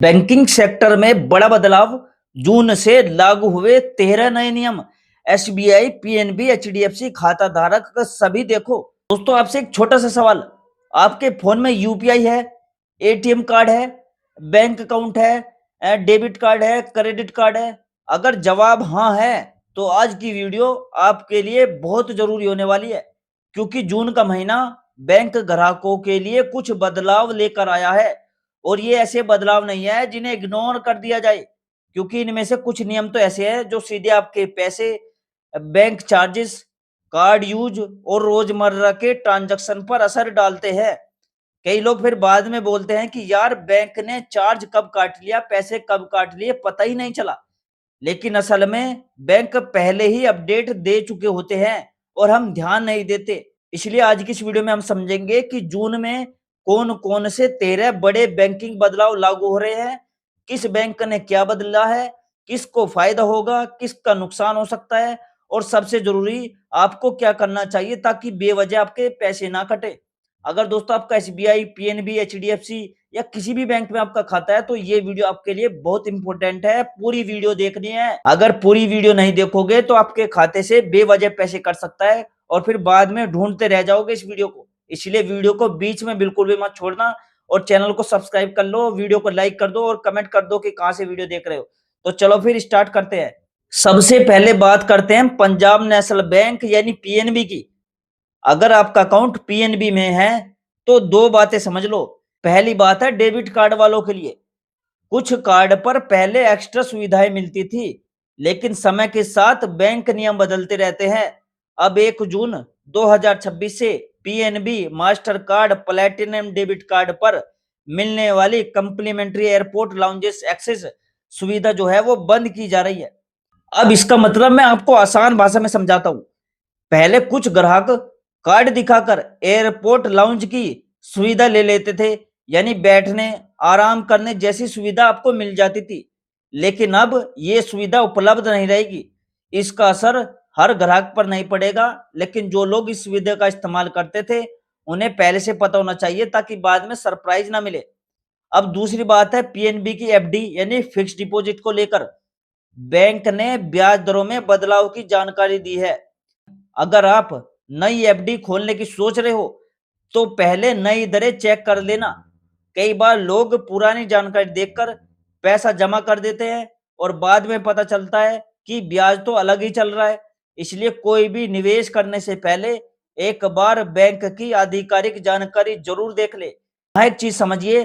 Banking sector में बड़ा बदलाव। जून से लागू हुए 13 नए नियम। एसबीआई, पीएनबी, एचडीएफसी खाता धारक का सभी देखो। दोस्तों, आपसे एक छोटा सा सवाल। आपके फोन में यूपीआई है, एटीएम कार्ड है, बैंक अकाउंट है, डेबिट कार्ड है, क्रेडिट कार्ड है? अगर जवाब हाँ है तो आज की वीडियो आपके लिए बहुत जरूरी होने वाली है, क्योंकि जून का महीना बैंक ग्राहकों के लिए कुछ बदलाव लेकर आया है। और ये ऐसे बदलाव नहीं है जिन्हें इग्नोर कर दिया जाए, क्योंकि इनमें से कुछ नियम तो ऐसे हैं जो सीधे आपके पैसे, बैंक चार्जेस, कार्ड यूज और रोजमर्रा के ट्रांजैक्शन पर असर डालते हैं। कई लोग फिर बाद में बोलते हैं कि यार बैंक ने चार्ज कब काट लिया, पैसे कब काट लिए, पता ही नहीं चला। लेकिन असल में बैंक पहले ही अपडेट दे चुके होते हैं और हम ध्यान नहीं देते। इसलिए आज की इस वीडियो में हम समझेंगे कि जून में कौन कौन से 13 बड़े बैंकिंग बदलाव लागू हो रहे हैं, किस बैंक ने क्या बदला है, किसको फायदा होगा, किसका नुकसान हो सकता है, और सबसे जरूरी आपको क्या करना चाहिए ताकि बेवजह आपके पैसे ना कटे। अगर दोस्तों आपका एसबीआई, पीएनबी, एचडीएफसी या किसी भी बैंक में आपका खाता है तो ये वीडियो आपके लिए बहुत इंपॉर्टेंट है। पूरी वीडियो देखनी है। अगर पूरी वीडियो नहीं देखोगे तो आपके खाते से बेवजह पैसे कट सकता है और फिर बाद में ढूंढते रह जाओगे इस वीडियो को। इसलिए वीडियो को बीच में बिल्कुल भी मत छोड़ना और चैनल को सब्सक्राइब कर लो, वीडियो को लाइक कर दो और कमेंट कर दो कि कहां से वीडियो देख रहे हो। तो चलो फिर स्टार्ट करते हैं। सबसे पहले बात करते हैं पंजाब नेशनल बैंक यानी पीएनबी की। अगर आपका अकाउंट पीएनबी में है तो दो बातें समझ लो। पहली बात है डेबिट कार्ड वालों के लिए। कुछ कार्ड पर पहले एक्स्ट्रा सुविधाएं मिलती थी, लेकिन समय के साथ बैंक नियम बदलते रहते हैं। अब 1 जून 2026 से PNB master card platinum debit card पर मिलने वाली कंप्लीमेंट्री एयरपोर्ट लाउंजेस एक्सेस सुविधा जो है वो बंद की जा रही है। अब इसका मतलब मैं आपको आसान भाषा में समझाता हूं। पहले कुछ ग्राहक कार्ड दिखाकर एयरपोर्ट लाउंज की सुविधा ले लेते थे, यानी बैठने, आराम करने जैसी सुविधा आपको मिल जाती थी। लेकिन अब ये सुविधा उपलब्ध नहीं रहेगी। इसका असर हर ग्राहक पर नहीं पड़ेगा, लेकिन जो लोग इस सुविधा का इस्तेमाल करते थे उन्हें पहले से पता होना चाहिए ताकि बाद में सरप्राइज ना मिले। अब दूसरी बात है पीएनबी की एफडी यानी फिक्स डिपॉजिट को लेकर। बैंक ने ब्याज दरों में बदलाव की जानकारी दी है। अगर आप नई एफडी खोलने की सोच रहे हो तो पहले नई दरें चेक कर लेना। कई बार लोग पुरानी जानकारी देखकर पैसा जमा कर देते हैं और बाद में पता चलता है कि ब्याज तो अलग ही चल रहा है। इसलिए कोई भी निवेश करने से पहले एक बार बैंक की आधिकारिक जानकारी जरूर देख ले। हाँ, एक चीज समझिए,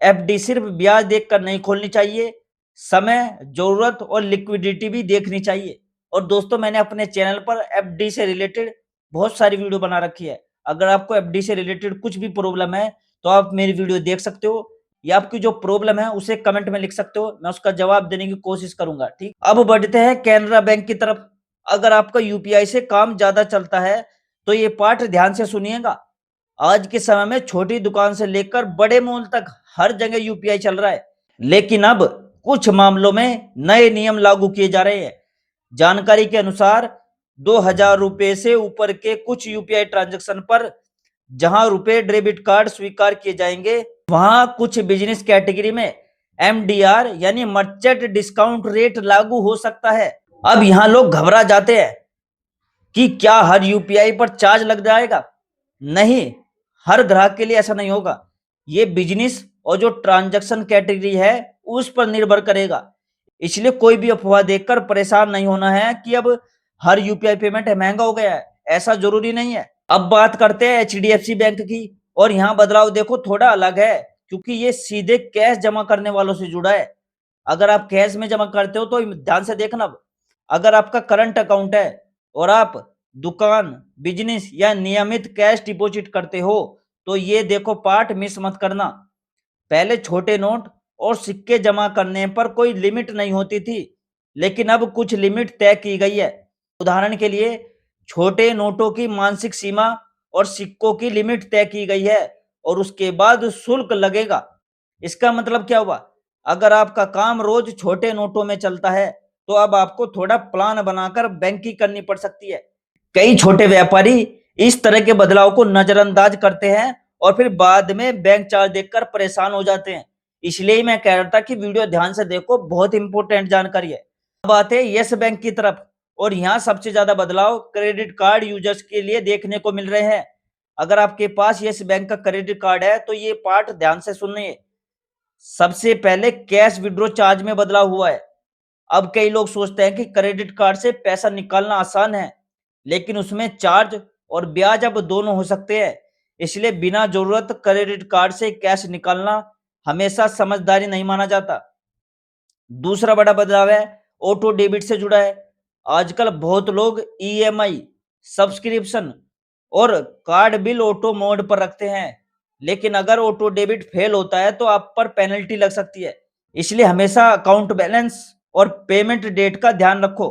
एफडी सिर्फ ब्याज देखकर नहीं खोलनी चाहिए, समय, जरूरत और लिक्विडिटी भी देखनी चाहिए। और दोस्तों, मैंने अपने चैनल पर एफडी से रिलेटेड बहुत सारी वीडियो बना रखी है। अगर आपको एफडी से रिलेटेड कुछ भी प्रॉब्लम है तो आप मेरी वीडियो देख सकते हो, या आपकी जो प्रॉब्लम है उसे कमेंट में लिख सकते हो, मैं उसका जवाब देने की कोशिश करूंगा। ठीक, अब बढ़ते हैं कैनरा बैंक की तरफ। अगर आपका यूपीआई से काम ज्यादा चलता है तो ये पाठ ध्यान से सुनिएगा। आज के समय में छोटी दुकान से लेकर बड़े मॉल तक हर जगह यूपीआई चल रहा है, लेकिन अब कुछ मामलों में नए नियम लागू किए जा रहे हैं। जानकारी के अनुसार 2000 रुपए से ऊपर के कुछ यूपीआई ट्रांजैक्शन पर जहां रुपए डेबिट कार्ड स्वीकार किए जाएंगे, वहां कुछ बिजनेस कैटेगरी में एमडीआर यानी मर्चेंट डिस्काउंट रेट लागू हो सकता है। अब यहां लोग घबरा जाते हैं कि क्या हर यूपीआई पर चार्ज लग जाएगा। नहीं, हर ग्राहक के लिए ऐसा नहीं होगा। ये बिजनेस और जो ट्रांजैक्शन कैटेगरी है उस पर निर्भर करेगा। इसलिए कोई भी अफवाह देखकर परेशान नहीं होना है कि अब हर यूपीआई पेमेंट महंगा हो गया है, ऐसा जरूरी नहीं है। अब बात करते हैं एचडीएफसी बैंक की, और यहाँ बदलाव देखो थोड़ा अलग है, क्योंकि ये सीधे कैश जमा करने वालों से जुड़ा है। अगर आप कैश में जमा करते हो तो ध्यान से देखना। अगर आपका करंट अकाउंट है और आप दुकान, बिजनेस या नियमित कैश डिपॉजिट करते हो तो ये देखो पार्ट मिस मत करना। पहले छोटे नोट और सिक्के जमा करने पर कोई लिमिट नहीं होती थी, लेकिन अब कुछ लिमिट तय की गई है। उदाहरण के लिए छोटे नोटों की मासिक सीमा और सिक्कों की लिमिट तय की गई है और उसके बाद शुल्क लगेगा। इसका मतलब क्या हुआ? अगर आपका काम रोज छोटे नोटों में चलता है तो अब आपको थोड़ा प्लान बनाकर बैंकिंग करनी पड़ सकती है। कई छोटे व्यापारी इस तरह के बदलाव को नजरअंदाज करते हैं और फिर बाद में बैंक चार्ज देखकर परेशान हो जाते हैं। इसलिए ही मैं कह रहा था कि वीडियो ध्यान से देखो, बहुत इंपॉर्टेंट जानकारी है। अब आते हैं यस बैंक की तरफ, और यहाँ सबसे ज्यादा बदलाव क्रेडिट कार्ड यूजर्स के लिए देखने को मिल रहे हैं। अगर आपके पास यस बैंक का क्रेडिट कार्ड है तो ये पार्ट ध्यान से सुनिए। सबसे पहले कैश विड्रॉ चार्ज में बदलाव हुआ है। अब कई लोग सोचते हैं कि क्रेडिट कार्ड से पैसा निकालना आसान है, लेकिन उसमें चार्ज और ब्याज अब दोनों हो सकते हैं। इसलिए बिना जरूरत क्रेडिट कार्ड से कैश निकालना हमेशा समझदारी नहीं माना जाता। दूसरा बड़ा बदलाव है ऑटो डेबिट से जुड़ा है। आजकल बहुत लोग ईएमआई, सब्सक्रिप्शन और कार्ड बिल ऑटो मोड पर रखते हैं, लेकिन अगर ऑटो डेबिट फेल होता है तो आप पर पेनल्टी लग सकती है। इसलिए हमेशा अकाउंट बैलेंस और पेमेंट डेट का ध्यान रखो।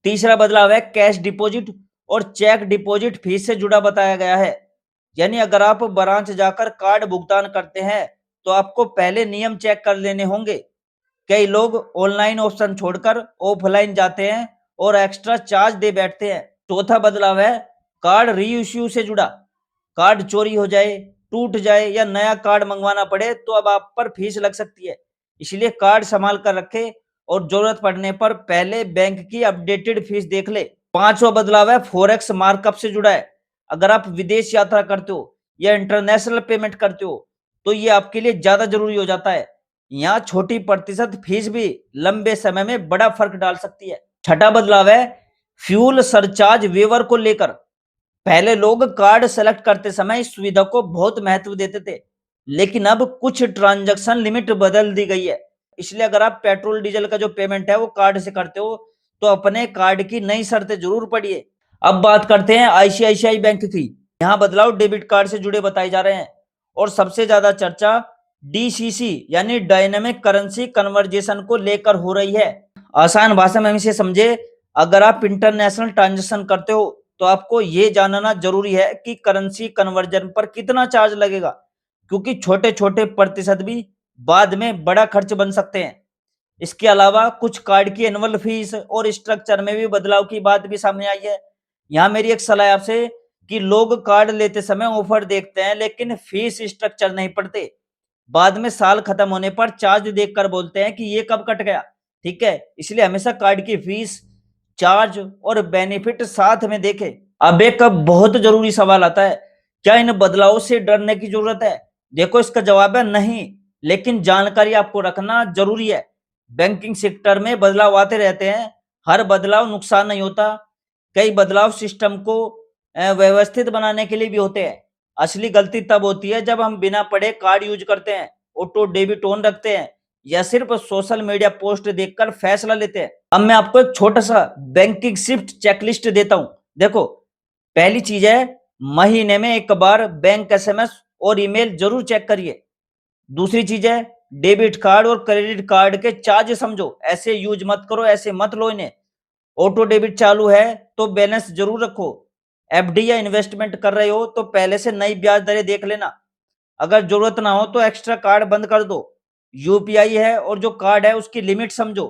तीसरा बदलाव है कैश डिपॉजिट और चेक डिपॉजिट फीस से जुड़ा बताया गया है। यानी अगर आप ब्रांच जाकर कार्ड भुगतान करते हैं तो आपको पहले नियम चेक कर लेने होंगे। कई लोग ऑनलाइन ऑप्शन छोड़कर ऑफलाइन जाते हैं और एक्स्ट्रा चार्ज दे बैठते हैं। चौथा बदलाव है कार्ड रीइश्यू से जुड़ा। कार्ड चोरी हो जाए, टूट जाए या नया कार्ड मंगवाना पड़े तो अब आप पर फीस लग सकती है। इसलिए कार्ड संभाल कर रखे और जरूरत पड़ने पर पहले बैंक की अपडेटेड फीस देख ले। पांचवा बदलाव है फॉरेक्स मार्कअप से जुड़ा है। अगर आप विदेश यात्रा करते हो या इंटरनेशनल पेमेंट करते हो तो ये आपके लिए ज्यादा जरूरी हो जाता है। यहाँ छोटी प्रतिशत फीस भी लंबे समय में बड़ा फर्क डाल सकती है। छठा बदलाव है फ्यूल सरचार्ज वेवर को लेकर। पहले लोग कार्ड सेलेक्ट करते समय इस सुविधा को बहुत महत्व देते थे, लेकिन अब कुछ ट्रांजैक्शन लिमिट बदल दी गई है। इसलिए अगर आप पेट्रोल डीजल का जो पेमेंट है वो कार्ड से करते हो तो अपने कार्ड की नई शर्तें जरूर पढ़िए। अब बात करते हैं आईसीआईसीआई बैंक की। यहाँ बदलाव डेबिट कार्ड से जुड़े बताए जा रहे हैं, और सबसे ज्यादा चर्चा डीसीसी यानी डायनेमिक करेंसी कन्वर्जेशन को लेकर हो रही है। आसान भाषा में इसे समझे, अगर आप इंटरनेशनल ट्रांजैक्शन करते हो तो आपको ये जानना जरूरी है कि करेंसी कन्वर्जन पर कितना चार्ज लगेगा, क्योंकि छोटे छोटे प्रतिशत भी बाद में बड़ा खर्च बन सकते हैं। इसके अलावा कुछ कार्ड की एनुअल फीस और स्ट्रक्चर में भी बदलाव की बात भी सामने आई है। यहाँ मेरी एक सलाह आपसे कि लोग कार्ड लेते समय ऑफर देखते हैं लेकिन फीस स्ट्रक्चर नहीं पढ़ते। बाद में साल खत्म होने पर चार्ज देखकर बोलते हैं कि ये कब कट गया। ठीक है, इसलिए हमेशा कार्ड की फीस, चार्ज और बेनिफिट साथ में देखें। अब एक बहुत जरूरी सवाल आता है, क्या इन बदलावों से डरने की जरूरत है? देखो, इसका जवाब है नहीं, लेकिन जानकारी आपको रखना जरूरी है। बैंकिंग सेक्टर में बदलाव आते रहते हैं, हर बदलाव नुकसान नहीं होता। कई बदलाव सिस्टम को व्यवस्थित बनाने के लिए भी होते हैं। असली गलती तब होती है जब हम बिना पढ़े कार्ड यूज करते हैं, ऑटो डेबिट ऑन रखते हैं या सिर्फ सोशल मीडिया पोस्ट देखकर फैसला लेते हैं। अब मैं आपको एक छोटा सा बैंकिंग शिफ्ट चेकलिस्ट देता हूं। देखो, पहली चीज है महीने में एक बार बैंक एसएमएस और ईमेल जरूर चेक करिए। दूसरी चीज है डेबिट कार्ड और क्रेडिट कार्ड के चार्ज समझो, ऐसे यूज मत करो, ऐसे मत लो इन्हें। ऑटो डेबिट चालू है तो बैलेंस जरूर रखो। एफडी या इन्वेस्टमेंट कर रहे हो तो पहले से नई ब्याज दरें देख लेना। अगर जरूरत ना हो तो एक्स्ट्रा कार्ड बंद कर दो। यूपीआई है और जो कार्ड है उसकी लिमिट समझो।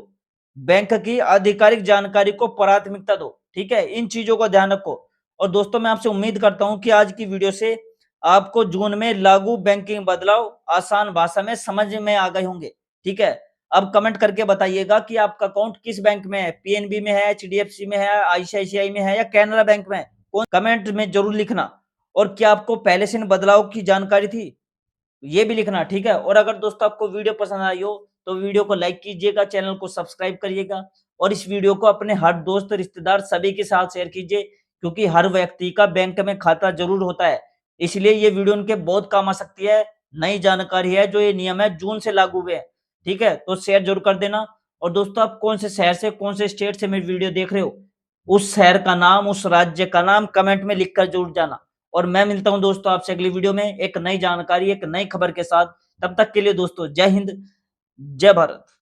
बैंक की आधिकारिक जानकारी को प्राथमिकता दो। ठीक है, इन चीजों का ध्यान रखो। और दोस्तों, मैं आपसे उम्मीद करता हूं कि आज की वीडियो से आपको जून में लागू बैंकिंग बदलाव आसान भाषा में समझ में आ गए होंगे। ठीक है, अब कमेंट करके बताइएगा कि आपका अकाउंट किस बैंक में है, पीएनबी में है, एचडीएफसी में है, आईसीआईसीआई में है या कैनरा बैंक में है। कमेंट में जरूर लिखना। और क्या आपको पहले से इन बदलाव की जानकारी थी, ये भी लिखना। ठीक है, और अगर दोस्तों आपको वीडियो पसंद आई हो तो वीडियो को लाइक कीजिएगा, चैनल को सब्सक्राइब करिएगा और इस वीडियो को अपने हर दोस्त, रिश्तेदार सभी के साथ शेयर कीजिए, क्योंकि हर व्यक्ति का बैंक में खाता जरूर होता है, इसलिए ये वीडियो उनके बहुत काम आ सकती है। नई जानकारी है, जो ये नियम है जून से लागू हुए हैं। ठीक है, तो शेयर जरूर कर देना। और दोस्तों, आप कौन से शहर से, कौन से स्टेट से मेरी वीडियो देख रहे हो, उस शहर का नाम, उस राज्य का नाम कमेंट में लिखकर जरूर जाना। और मैं मिलता हूं दोस्तों आपसे अगली वीडियो में एक नई जानकारी, एक नई खबर के साथ। तब तक के लिए दोस्तों, जय हिंद, जय भारत।